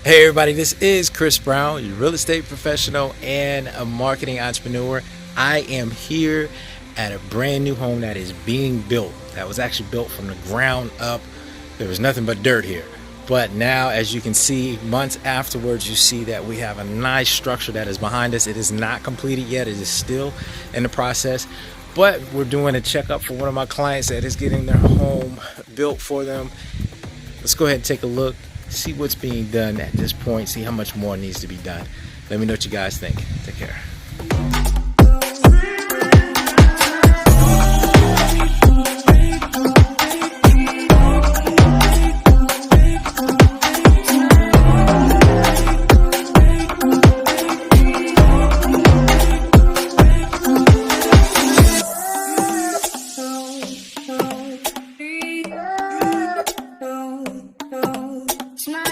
Hey everybody, this is Chris Brown, your real estate professional and a marketing entrepreneur. I am here at a brand new home that is being built. That was actually built from the ground up. There was nothing but dirt here. But now, as you can see, months afterwards, you see that we have a nice structure that is behind us. It is not completed yet. It is still in the process. But we're doing a checkup for one of my clients that is getting their home built for them. Let's go ahead and take a look, see what's being done at this point, see how much more needs to be done. Let me know what you guys think. Take care. Smile.